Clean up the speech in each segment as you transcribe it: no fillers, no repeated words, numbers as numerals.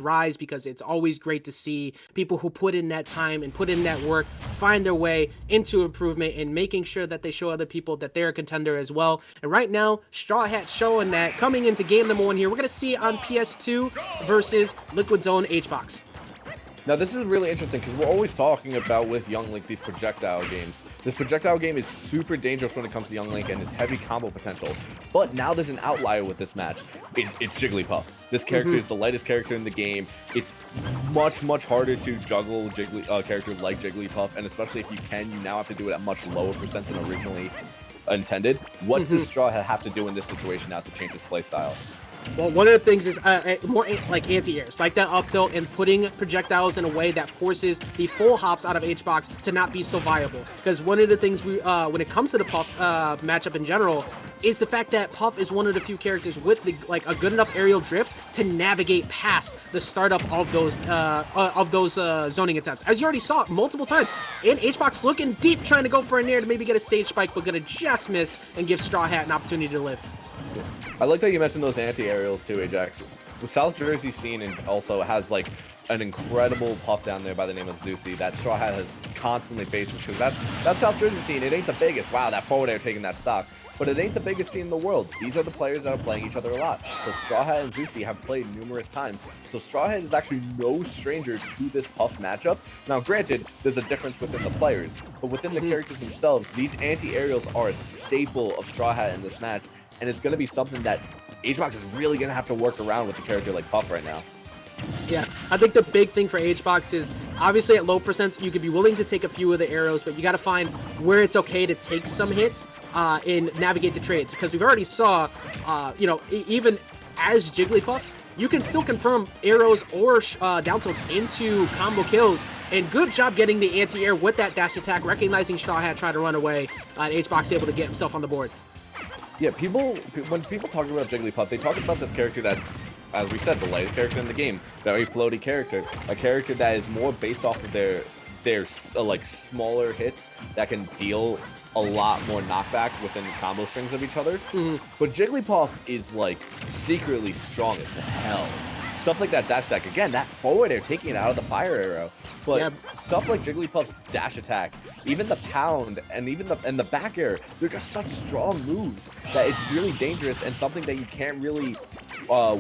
rise, because it's always great to see people who put in that time and put in that work find their way into improvement and making sure that they show other people that they're a contender as well. And right now, Strawhat showing that coming into game number 1 here. We're going to see it on PS2 versus Liquid Zone HBox. Now, this is really interesting because we're always talking about with Young Link these projectile games. This projectile game is super dangerous when it comes to Young Link and his heavy combo potential. But now there's an outlier with this match. It's Jigglypuff. This character is the lightest character in the game. It's much, much harder to juggle characters like Jigglypuff, and especially if you can, you now have to do it at much lower percent than originally intended. What does Strawhat have to do in this situation now to change his playstyle? Well, one of the things is more like anti-airs, like that up tilt and putting projectiles in a way that forces the full hops out of HBox to not be so viable. Because one of the things we, when it comes to the Puff matchup in general, is the fact that Puff is one of the few characters with the, like a good enough aerial drift to navigate past the startup of those zoning attempts. As you already saw multiple times, in HBox looking deep, trying to go for a nair to maybe get a stage spike, but gonna just miss and give Strawhat an opportunity to live. I like that you mentioned those anti-aerials too, Ajax. South Jersey scene and also has like an incredible Puff down there by the name of Zeusy that Strawhat has constantly faces, because that South Jersey scene, it ain't the biggest. Wow, that forward air taking that stock. But it ain't the biggest scene in the world. These are the players that are playing each other a lot. So Strawhat and Zeusy have played numerous times. So Strawhat is actually no stranger to this Puff matchup. Now, granted, there's a difference within the players, but within the characters themselves, these anti-aerials are a staple of Strawhat in this match. And it's going to be something that HBox is really going to have to work around with a character like Puff right now. Yeah, I think the big thing for HBox is obviously at low percents, you could be willing to take a few of the arrows, but you got to find where it's okay to take some hits and navigate the trades. Because we've already saw, you know, even as Jigglypuff, you can still confirm arrows or down tilts into combo kills. And good job getting the anti-air with that dash attack, recognizing Strawhat trying to run away, and HBox able to get himself on the board. Yeah, when people talk about Jigglypuff, they talk about this character that's, as we said, the lightest character in the game, very floaty character, a character that is more based off of their like smaller hits that can deal a lot more knockback within the combo strings of each other. But Jigglypuff is like secretly strong as hell. Stuff like that dash attack, again, that forward air taking it out of the fire arrow. But stuff like Jigglypuff's dash attack, even the pound, and even the back air, they're just such strong moves that it's really dangerous and something that you can't really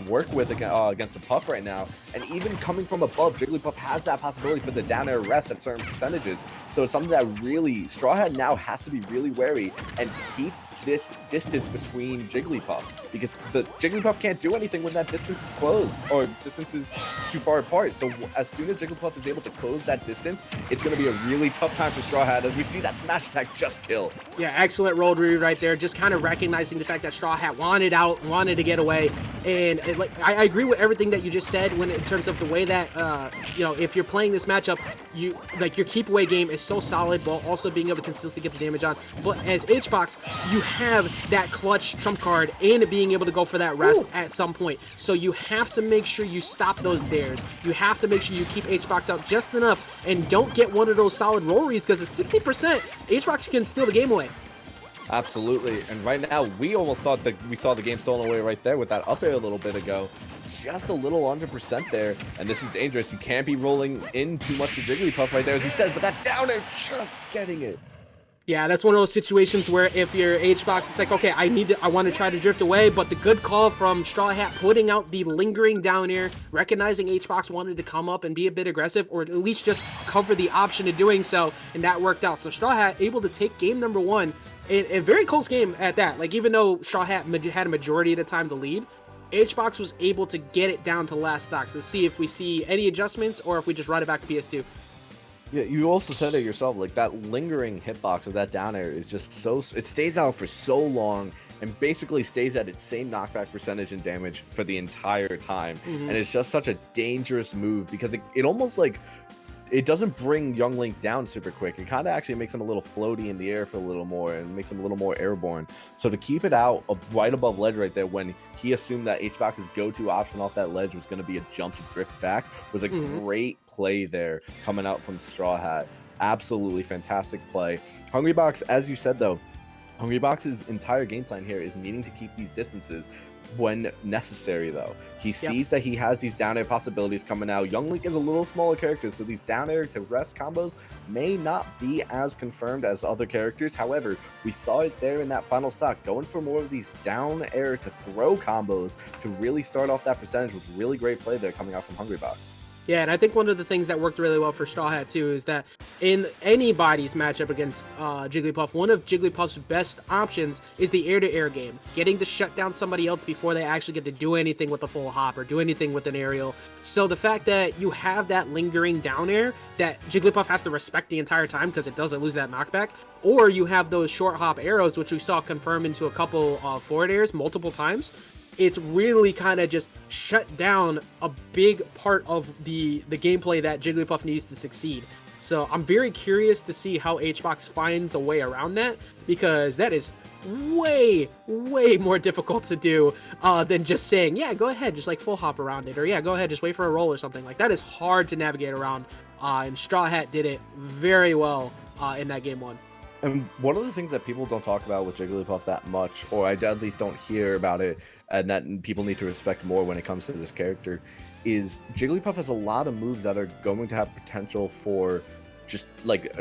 work with against a Puff right now. And even coming from above, Jigglypuff has that possibility for the down air rest at certain percentages. So it's something that really Strawhat now has to be really wary and keep this distance between Jigglypuff, because the Jigglypuff can't do anything when that distance is closed or distance is too far apart. So as soon as Jigglypuff is able to close that distance, it's going to be a really tough time for Strawhat, as we see that smash attack just kill. Yeah, excellent roll read right there. Just kind of recognizing the fact that Strawhat wanted out, wanted to get away. And I agree with everything that you just said when in terms of the way that, you know, if you're playing this matchup, you like your keep away game is so solid while also being able to consistently get the damage on. But as HBox, you have that clutch trump card and being able to go for that rest at some point. So you have to make sure you stop those dares. You have to make sure you keep HBox out just enough and don't get one of those solid roll reads, because at 60%, HBox can steal the game away. Absolutely. And right now, we almost thought that we saw the game stolen away right there with that up air a little bit ago. Just a little under percent there, and this is dangerous. You can't be rolling in too much to Jigglypuff right there, as you said, but that down air just getting it. Yeah, that's one of those situations where if you're HBox, it's like, okay, I want to try to drift away, but the good call from Strawhat putting out the lingering down air, recognizing HBox wanted to come up and be a bit aggressive, or at least just cover the option of doing so, and that worked out. So Strawhat able to take game number 1, a very close game at that. Like, even though Strawhat had a majority of the time to lead, HBox was able to get it down to last stock. So see if we see any adjustments or if we just ride it back to PS2. Yeah, you also said it yourself, like that lingering hitbox of that down air is just so, it stays out for so long and basically stays at its same knockback percentage and damage for the entire time. And it's just such a dangerous move because it almost like, it doesn't bring Young Link down super quick. It kind of actually makes him a little floaty in the air for a little more and makes him a little more airborne. So to keep it out right above ledge right there when he assumed that HBox's go-to option off that ledge was going to be a jump to drift back was a great play there coming out from Strawhat. Absolutely fantastic play. Hungrybox, as you said though, Hungrybox's entire game plan here is needing to keep these distances. when necessary, though. He sees that he has these down air possibilities coming out. Young Link is a little smaller character, so these down air to rest combos may not be as confirmed as other characters. However, we saw it there in that final stock, going for more of these down air to throw combos to really start off that percentage was really great play there coming out from Hungrybox. Yeah, and I think one of the things that worked really well for Strawhat too is that in anybody's matchup against Jigglypuff, one of Jigglypuff's best options is the air-to-air game, getting to shut down somebody else before they actually get to do anything with a full hop or do anything with an aerial. So the fact that you have that lingering down air that Jigglypuff has to respect the entire time because it doesn't lose that knockback, or you have those short hop arrows, which we saw confirm into a couple forward airs multiple times, it's really kind of just shut down a big part of the gameplay that Jigglypuff needs to succeed. So I'm very curious to see how HBox finds a way around that, because that is way more difficult to do than just saying, yeah, go ahead, just like full hop around it, or yeah, go ahead, just wait for a roll or something. Like, that is hard to navigate around, and Strawhat did it very well in that game one. And one of the things that people don't talk about with Jigglypuff that much, or I at least don't hear about it, and that people need to respect more when it comes to this character, is Jigglypuff has a lot of moves that are going to have potential for just like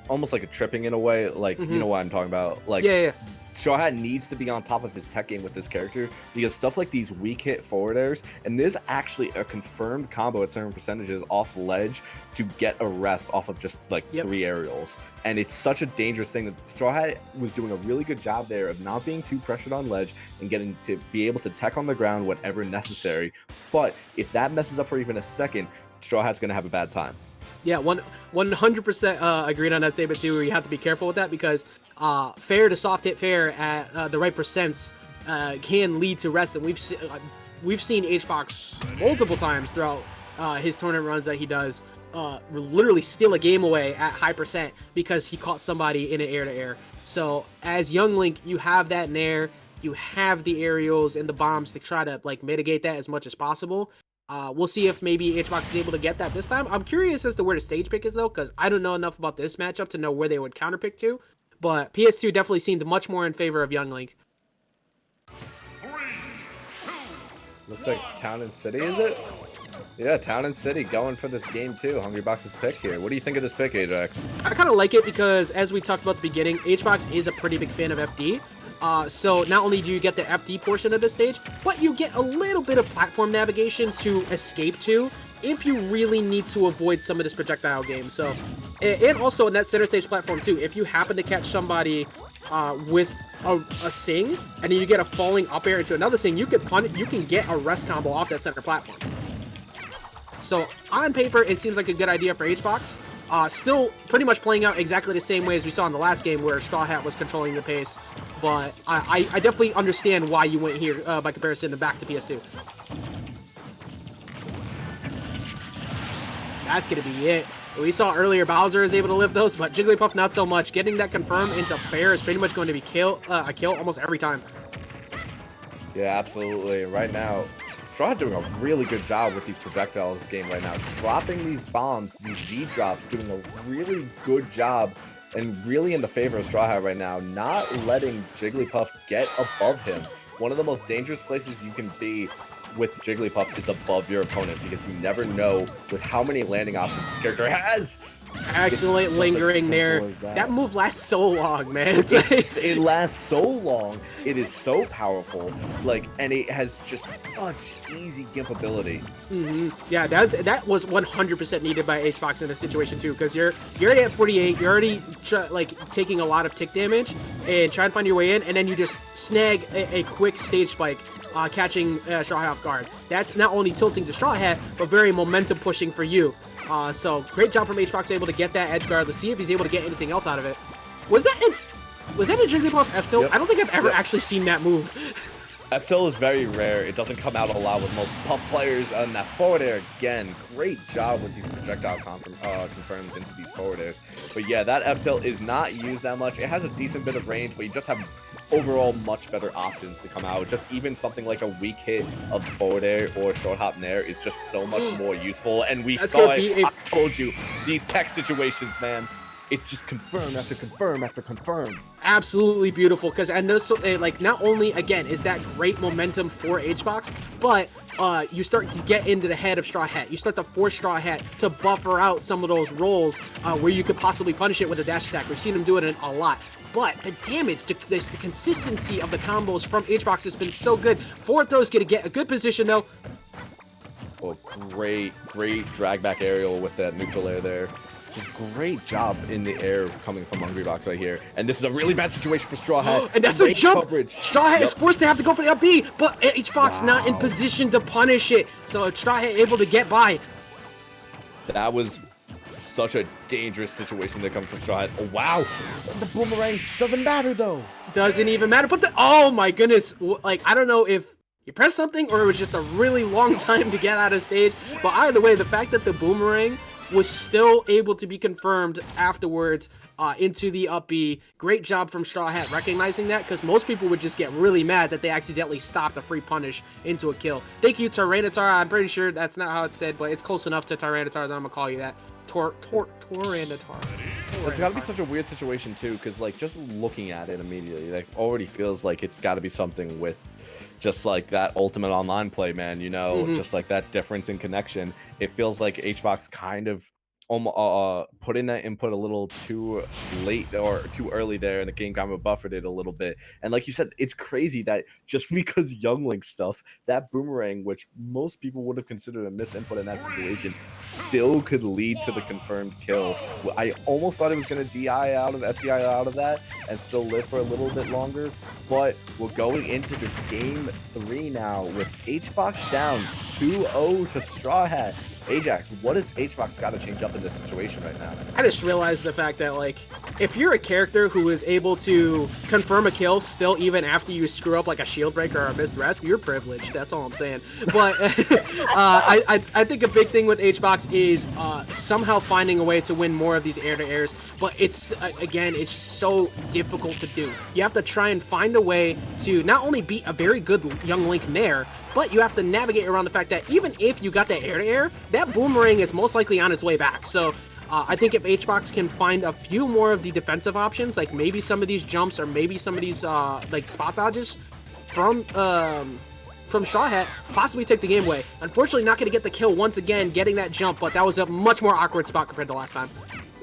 almost like a tripping in a way. Like, you know what I'm talking about? Like, yeah. Strawhat needs to be on top of his tech game with this character, because stuff like these weak hit forward airs, and there's actually a confirmed combo at certain percentages off ledge to get a rest off of just like 3 aerials. And it's such a dangerous thing that Strawhat was doing a really good job there of not being too pressured on ledge and getting to be able to tech on the ground whenever necessary. But if that messes up for even a second, Strawhat's going to have a bad time. Yeah, 100% agreed on that statement too, where you have to be careful with that, because fair to soft hit fair at the right percents can lead to rest, and we've seen HBox multiple times throughout his tournament runs that he does literally steal a game away at high percent because he caught somebody in an air-to-air. So as Young Link, you have that nair, you have the aerials and the bombs to try to like mitigate that as much as possible. We'll see if maybe HBox is able to get that this time. I'm curious as to where the stage pick is though, because I don't know enough about this matchup to know where they would counterpick to. But PS2 definitely seemed much more in favor of Young Link. 3, 2, Looks like Town and City, is it? Yeah, Town and City going for this game too. Hungrybox's pick here. What do you think of this pick, Ajax? I kind of like it because, as we talked about at the beginning, HBox is a pretty big fan of FD. So not only do you get the FD portion of the stage, but you get a little bit of platform navigation to escape to if you really need to avoid some of this projectile game. So, and also in that center stage platform too, if you happen to catch somebody with a sing, and then you get a falling up air into another sing, you can get a rest combo off that center platform. So on paper, it seems like a good idea for HBox. Still pretty much playing out exactly the same way as we saw in the last game where Strawhat was controlling the pace. But I definitely understand why you went here by comparison to back to PS2. That's going to be it. We saw earlier Bowser is able to live those, but Jigglypuff not so much. Getting that confirmed into fair is pretty much going to be a kill almost every time. Yeah, absolutely. Right now, Strawhat doing a really good job with these projectiles in this game right now. Dropping these bombs, these Z-drops, doing a really good job and really in the favor of Strawhat right now. Not letting Jigglypuff get above him. One of the most dangerous places you can be with Jigglypuff is above your opponent, because you never know with how many landing options this character has. Excellent lingering there. That move lasts so long, man. It lasts so long. It is so powerful. Like, and it has just such easy gimp ability. Yeah, that was 100% needed by HBox in this situation too, because you're already at 48. You're already like taking a lot of tick damage and trying to find your way in, and then you just snag a quick stage spike, catching Strawhat off guard. That's not only tilting to Strawhat, but very momentum pushing for you. So great job from HBox, able to get that edge guard. Let's see if he's able to get anything else out of it. Was that a Jigglypuff F-tilt? Yep. I don't think I've ever actually seen that move. F-tilt is very rare. It doesn't come out a lot with most Puff players. And that forward air, again, great job with these projectile confirms into these forward airs. But yeah, that F-tilt is not used that much. It has a decent bit of range, but you just have overall much better options to come out. Just even something like a weak hit of forward air or short hop nair is just so much more useful. And we saw it. I told you, these tech situations, man. It's just confirm after confirm after confirm. absolutely beautiful, because and this, like, not only again is that great momentum for HBox, but you start to get into the head of Strawhat. You start to force Strawhat to buffer out some of those rolls where you could possibly punish it with a dash attack. We've seen him do it a lot. But the damage, the consistency of the combos from HBox has been so good. Forward throw's gonna get a good position though. Oh, great drag back aerial with that neutral air there. Just great job in the air coming from Hungrybox right here. And this is a really bad situation for Strawhat. And that's the jump! Coverage. Strawhat is forced to have to go for the up B, but HBox not in position to punish it. So Strawhat able to get by. That was such a dangerous situation that comes from Strawhat. Oh, wow. The boomerang doesn't matter, though. Doesn't even matter. But oh my goodness. Like, I don't know if you pressed something or it was just a really long time to get out of stage. But either way, the fact that the boomerang was still able to be confirmed afterwards into the up B. Great job from Strawhat recognizing that, because most people would just get really mad that they accidentally stopped a free punish into a kill. Thank you, Tyranitar. I'm pretty sure that's not how it's said, but it's close enough to Tyranitar that I'm gonna call you that. Tyranitar. It's gotta be such a weird situation too, because like just looking at it immediately, like already feels like it's gotta be something with just like that ultimate online play, man, you know, just like that difference in connection. It feels like HBox kind of put in that input a little too late or too early there, and the game kind of buffered it a little bit. And like you said, it's crazy that just because Young Link stuff, that boomerang, which most people would have considered a misinput in that situation, still could lead to the confirmed kill. I almost thought it was going to SDI out of that and still live for a little bit longer, but we're going into this game 3 now with HBox down 2-0 to Strawhat. Ajax, what has HBox got to change up in this situation right now? I just realized the fact that, like, if you're a character who is able to confirm a kill still even after you screw up like a shield breaker or a missed rest, you're privileged. That's all I'm saying. But I think a big thing with HBox is somehow finding a way to win more of these air-to-airs. But it's, again, it's so difficult to do. You have to try and find a way to not only beat a very good Young Link Nair, but you have to navigate around the fact that even if you got that air-to-air, that boomerang is most likely on its way back. So I think if HBox can find a few more of the defensive options, like maybe some of these jumps or maybe some of these like spot dodges from Strawhat, possibly take the game away. Unfortunately, not going to get the kill once again, getting that jump, but that was a much more awkward spot compared to last time.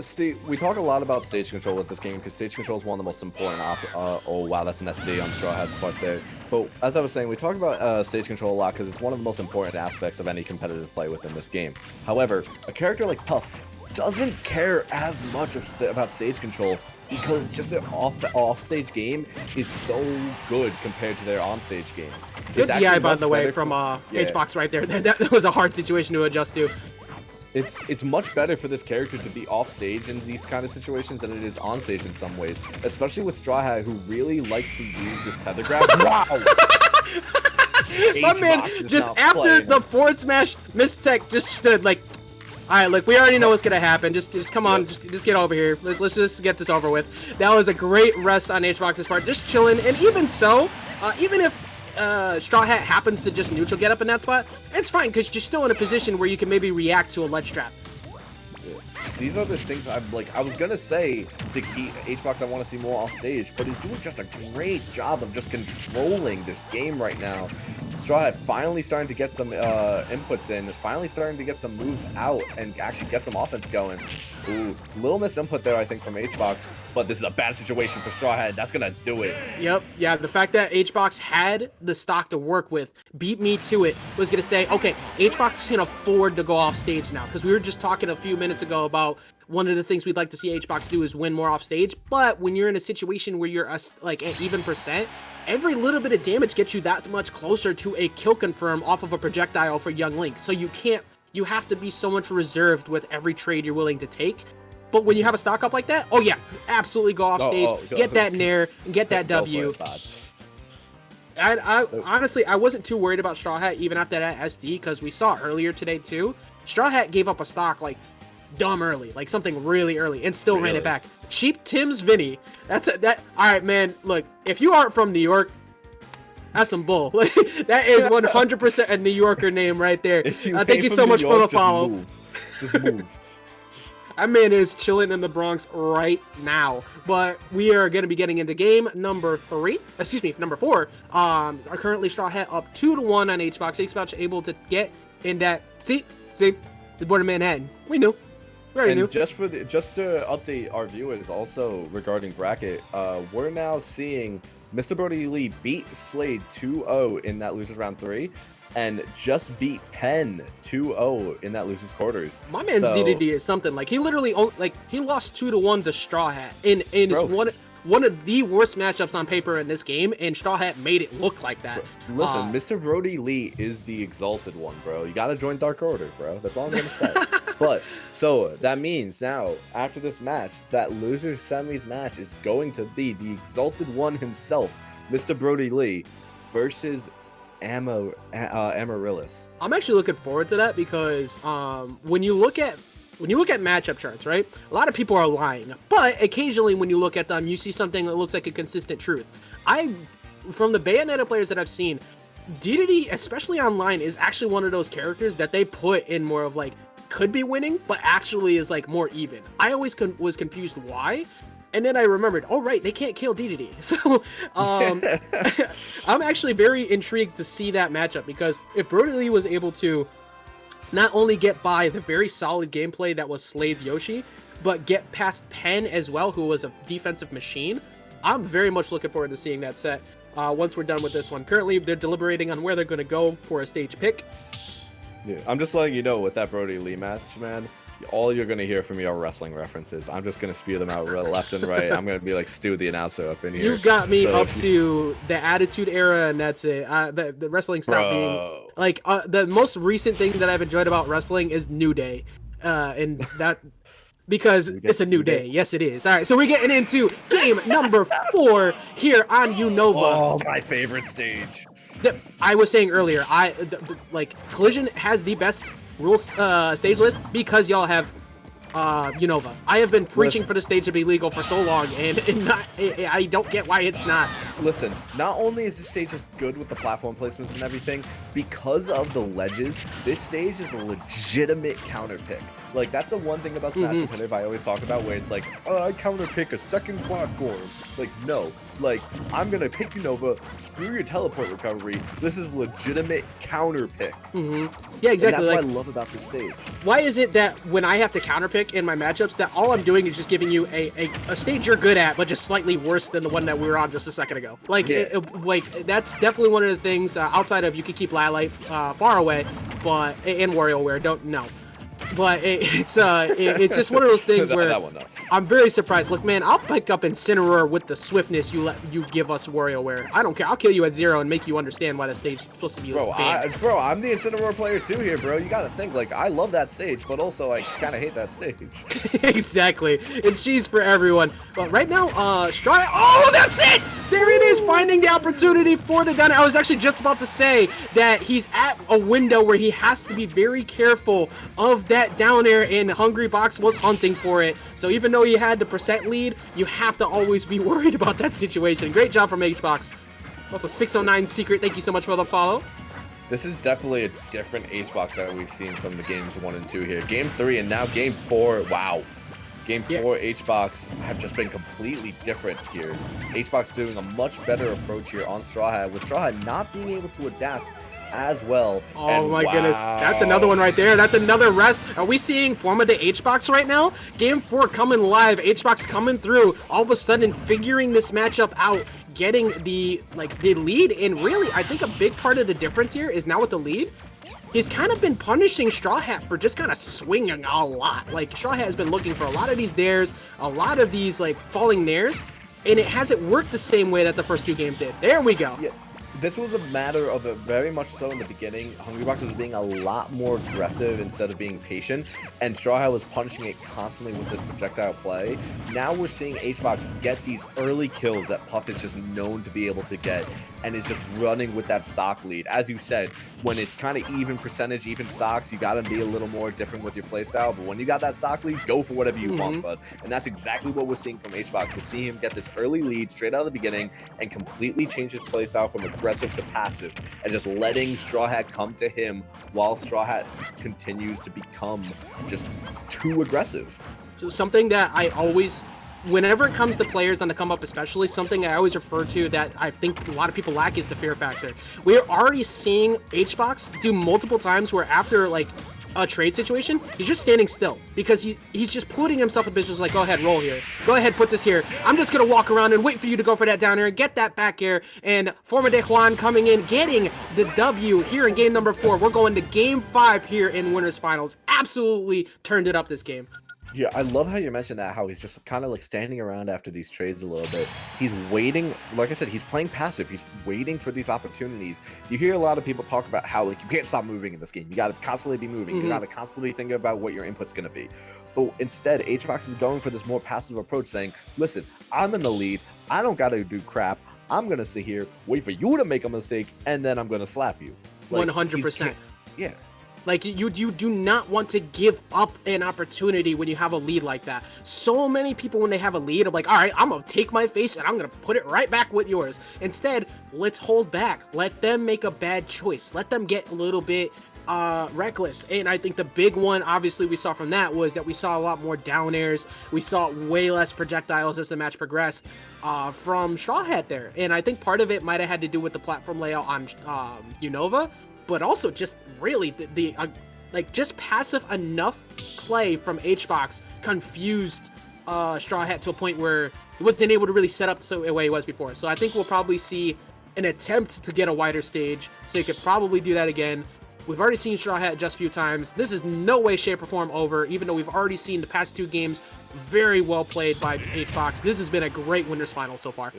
See, we talk a lot about stage control with this game because stage control is one of the most important oh wow, that's an SD on Strawhat's part there. But as I was saying, we talk about stage control a lot because it's one of the most important aspects of any competitive play within this game. However, a character like Puff doesn't care as much about stage control because just their off-stage game is so good compared to their on-stage game. Good DI, by the way, from HBox right there. That was a hard situation to adjust to. It's much better for this character to be off stage in these kind of situations than it is on stage in some ways, especially with Strawhat, who really likes to use this tether grab. Wow! My man, just after the forward smash, Mistech just stood like, all right, look, we already know what's gonna happen. Just come on, just get over here. Let's just get this over with. That was a great rest on HBox's part, just chilling. And even so, even if Strawhat happens to just neutral get up in that spot, it's fine because you're still in a position where you can maybe react to a ledge trap. These are the things I was gonna say to keep HBox. I want to see more off stage, but he's doing just a great job of just controlling this game right now. Strawhat finally starting to get some inputs in, finally starting to get some moves out and actually get some offense going. Ooh, little miss input there, I think, from HBox, but this is a bad situation for Strawhat. That's gonna do it. Yep, yeah, the fact that HBox had the stock to work with, beat me to it, was gonna say, okay, HBox can afford to go off stage now, because we were just talking a few minutes ago about one of the things we'd like to see HBox do is win more off stage, but when you're in a situation where you're like an even percent, every little bit of damage gets you that much closer to a kill confirm off of a projectile for Young Link. So you have to be so much reserved with every trade you're willing to take. But when you have a stock up like that, oh yeah, absolutely go off stage, get that nair, and get that W. I honestly, I wasn't too worried about Strawhat even after that SD, because we saw earlier today too, Strawhat gave up a stock like dumb early, like something really early, and still ran it back. Cheap Tim's Vinny. All right, man. Look, if you aren't from New York, that's some bull. That is 100% a New Yorker name right there. Thank you so much for the follow. Just move. That man is chilling in the Bronx right now. But we are going to be getting into game number 4. Currently Strawhat up 2-1 on Hbox. Hbox able to get in that. See, the board of Manhattan. We knew. We already knew. Just to update our viewers, also regarding bracket, we're now seeing Mr. Brody Lee beat Slade 2-0 in that losers round 3. And just beat Penn 2-0 in that losers quarters. My man's DDD is something. Like, he literally, he lost 2-1 to Strawhat. And it's one of the worst matchups on paper in this game, and Strawhat made it look like that. Listen, Mr. Brody Lee is the exalted one, bro. You gotta join Dark Order, bro. That's all I'm gonna say. But, so, that means now, after this match, that losers semis match is going to be the exalted one himself, Mr. Brody Lee, versus Amaryllis. I'm actually looking forward to that because when you look at matchup charts, right? A lot of people are lying, but occasionally when you look at them, you see something that looks like a consistent truth. From the Bayonetta players that I've seen, DDD, especially online, is actually one of those characters that they put in more of like could be winning, but actually is like more even. I always was confused why. And then I remembered, oh, right, they can't kill DDD. So I'm actually very intrigued to see that matchup because if Brody Lee was able to not only get by the very solid gameplay that was Slade's Yoshi, but get past Penn as well, who was a defensive machine, I'm very much looking forward to seeing that set once we're done with this one. Currently, they're deliberating on where they're going to go for a stage pick. Yeah, I'm just letting you know with that Brody Lee match, man. All you're going to hear from me are wrestling references. I'm just going to spew them out left and right. I'm going to be like Stu, the announcer, up in here. You've got me up to the Attitude Era, and that's it. The wrestling stopped being... Like, the most recent thing that I've enjoyed about wrestling is New Day. And that... Because it's a new day. Yes, it is. All right, so we're getting into game number 4 here on Unova. Oh, my favorite stage. I was saying earlier, Collision has the best rules stage list because y'all have Unova. I have been preaching for the stage to be legal for so long, and I don't get why it's not. Listen, not only is this stage just good with the platform placements and everything, because of the ledges, this stage is a legitimate counter pick. Like, that's the one thing about Smash Competitive I always talk about, where it's like, oh, I counter pick a second platform. Like, no. Like, I'm gonna pick Unova, screw your teleport recovery. This is legitimate counter pick. Yeah, exactly. And that's what I love about this stage. Why is it that when I have to counter pick in my matchups, that all I'm doing is just giving you a stage you're good at, but just slightly worse than the one that we were on just a second ago? Like, that's definitely one of the things outside of you can keep Light far away, but and WarioWare don't know. But it's just one of those things where I'm very surprised. Look, man, I'll pick up Incineroar with the swiftness you give us WarioWare. I don't care. I'll kill you at 0 and make you understand why the stage is supposed to be banned. Bro, I'm the Incineroar player too here, bro. You gotta think, like, I love that stage, but also I kind of hate that stage. Exactly. And she's for everyone. But right now, Strawhat. Oh, that's it! There it is, finding the opportunity for the down air. I was actually just about to say that he's at a window where he has to be very careful of that down air, and Hungrybox was hunting for it. So even though you had the percent lead, you have to always be worried about that situation. Great job from Hbox. Also, 609 Secret, thank you so much for the follow. This is definitely a different Hbox that we've seen from the games 1 and 2 here. Game 3 and now game 4. Wow. Game 4, Hbox have just been completely different here. Hbox doing a much better approach here on Strawhat, with Strawhat not being able to adapt as well. Oh my goodness, that's another one right there. That's another rest. Are we seeing form of the Hbox right now? Game 4 coming live, Hbox coming through, all of a sudden figuring this matchup out, getting the lead. And really, I think a big part of the difference here is now with the lead, he's kind of been punishing Strawhat for just kind of swinging a lot. Like, Strawhat has been looking for a lot of these dares, a lot of these falling nairs, and it hasn't worked the same way that the first 2 games did. There we go. Yeah. This was a matter of very much so in the beginning. Hungrybox was being a lot more aggressive instead of being patient, and Strawhat was punishing it constantly with this projectile play. Now we're seeing Hbox get these early kills that Puff is just known to be able to get, and is just running with that stock lead. As you said, when it's kind of even percentage, even stocks, you got to be a little more different with your playstyle, but when you got that stock lead, go for whatever you want, bud. And that's exactly what we're seeing from Hbox. We'll see him get this early lead straight out of the beginning and completely change his playstyle from aggressive to passive, and just letting Strawhat come to him while Strawhat continues to become just too aggressive. So something that I always, whenever it comes to players on the come up especially, something I always refer to that I think a lot of people lack is the fear factor. We're already seeing HBox do multiple times where after like a trade situation, he's just standing still because he's just putting himself in positions like, go ahead, roll here. Go ahead, put this here. I'm just going to walk around and wait for you to go for that down air and get that back air. And Forma de Juan coming in, getting the W here in game number 4. We're going to game 5 here in Winners Finals. Absolutely turned it up this game. Yeah, I love how you mentioned that, how he's just kind of like standing around after these trades a little bit. He's waiting, like I said, he's playing passive. He's waiting for these opportunities. You hear a lot of people talk about how like you can't stop moving in this game. You got to constantly be moving. You got to constantly think about what your input's going to be. But instead, HBox is going for this more passive approach, saying, listen, I'm in the lead. I don't got to do crap. I'm going to sit here, wait for you to make a mistake, and then I'm going to slap you. Like, 100%. Yeah. Like, you do not want to give up an opportunity when you have a lead like that. So many people, when they have a lead, are like, all right, I'm going to take my face and I'm going to put it right back with yours. Instead, let's hold back. Let them make a bad choice. Let them get a little bit reckless. And I think the big one, obviously, we saw from that was that we saw a lot more down airs. We saw way less projectiles as the match progressed from Strawhat there. And I think part of it might have had to do with the platform layout on Unova, but also just really the like just passive enough play from HBox confused Strawhat to a point where he wasn't able to really set up the way he was before. So I think we'll probably see an attempt to get a wider stage, so you could probably do that again. We've already seen Strawhat just a few times. This is no way, shape, or form over, even though we've already seen the past 2 games very well played by HBox. This has been a great Winners Final so far.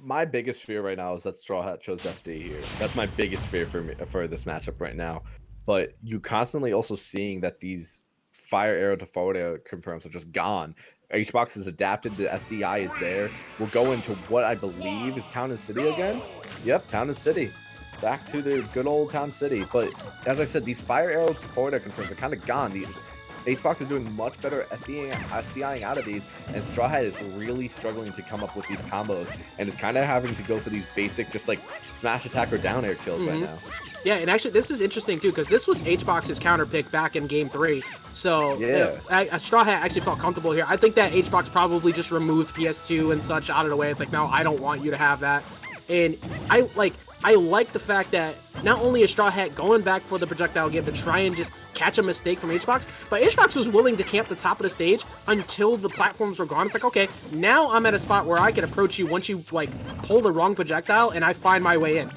My biggest fear right now is that Strawhat chose FD here. That's my biggest fear for me for this matchup right now. But you constantly also seeing that these fire arrow to forward air confirms are just gone. HBox is adapted, the SDI is there. We'll go into what I believe is Town and City again. Yep, Town and City. Back to the good old Town City. But as I said, these fire arrow to forward air confirms are kind of gone. These HBox is doing much better SDIing out of these, and Strawhat is really struggling to come up with these combos, and is kind of having to go for these basic, just like smash attack or down air kills right now. Yeah, and actually, this is interesting too, because this was HBox's counter pick back in game 3. So yeah, Strawhat actually felt comfortable here. I think that HBox probably just removed PS2 and such out of the way. It's like, no, I don't want you to have that. And I like the fact that not only is Strawhat going back for the projectile game to try and just catch a mistake from HBox, but HBox was willing to camp the top of the stage until the platforms were gone. It's like, okay, now I'm at a spot where I can approach you once you like pull the wrong projectile and I find my way in.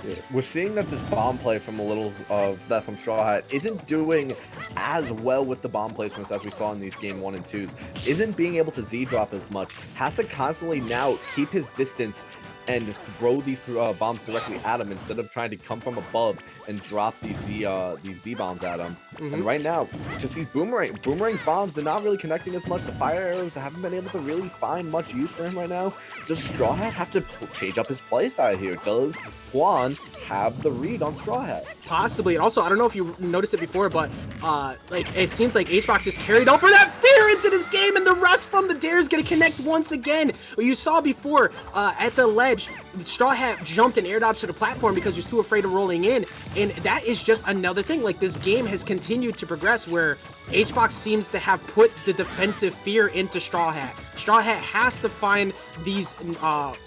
Yeah. We're seeing that this bomb play from a little of that from Strawhat isn't doing as well with the bomb placements as we saw in these game 1 and 2s. Isn't being able to Z drop as much. Has to constantly now keep his distance and throw these bombs directly at him instead of trying to come from above and drop these Z bombs at him. And right now, just these boomerangs bombs, they're not really connecting as much. The fire arrows haven't been able to really find much use for him right now. Does Strawhat have to change up his playstyle here? Does Juan have the read on Strawhat? Possibly. And also, I don't know if you noticed it before, but like it seems like HBox is carried over that fear into this game, and the rust from the dare is going to connect once again. What you saw before at the ledge, Strawhat jumped and air dodged to the platform because he was too afraid of rolling in, and that is just another thing. Like, this game has continued to progress where HBox seems to have put the defensive fear into Strawhat. Strawhat has to find these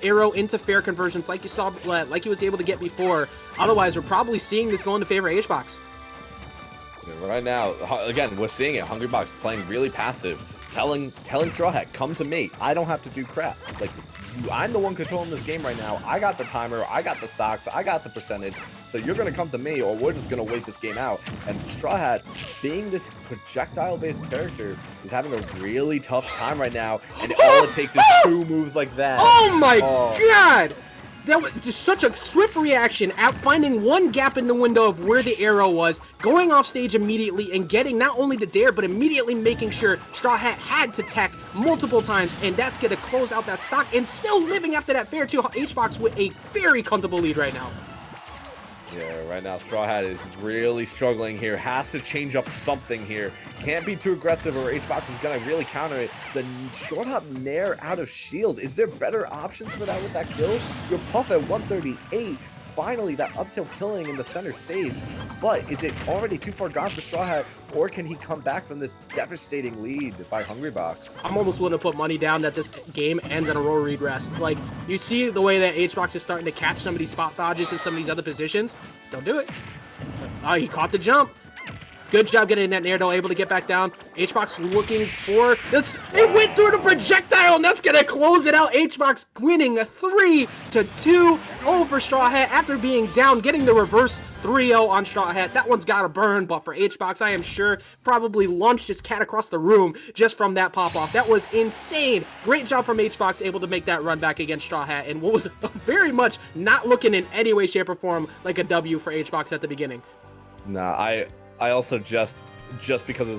arrow into fair conversions like you saw, like he was able to get before. Otherwise, we're probably seeing this go into favor of HBox. Right now, again, we're seeing it. Hungrybox playing really passive, telling Strawhat, come to me. I don't have to do crap. Like, I'm the one controlling this game right now. I got the timer, I got the stocks, I got the percentage. So you're gonna come to me, or we're just gonna wait this game out. And Strawhat, being this projectile-based character, is having a really tough time right now. And all it takes is 2 moves like that. Oh my god! That was just such a swift reaction at finding one gap in the window of where the arrow was, going off stage immediately and getting not only the dare, but immediately making sure Strawhat had to tech multiple times, and that's going to close out that stock, and still living after that fair to HBox with a very comfortable lead right now. Yeah, right now Strawhat is really struggling here. Has to change up something here. Can't be too aggressive or HBox is going to really counter it. The short hop nair out of shield. Is there better options for that with that kill? Your puff at 138 finally that up tilt killing in the center stage. But is it already too far gone for Strawhat, or can he come back from this devastating lead by Hungrybox? I'm almost willing to put money down that this game ends on a roll read rest. Like, you see the way that HBox is starting to catch some of these spot dodges in some of these other positions. Don't do it. Oh, he caught the jump. Good job getting that Nair, able to get back down. HBox looking for this. It went through the projectile, and that's gonna close it out. HBox winning a 3-2 over Strawhat after being down, getting the reverse 3-0 on Strawhat. That one's gotta burn, but for HBox, I am sure probably launched his cat across the room just from that pop off. That was insane. Great job from HBox, able to make that run back against Strawhat, and what was very much not looking in any way, shape, or form like a W for HBox at the beginning. Nah, I also just because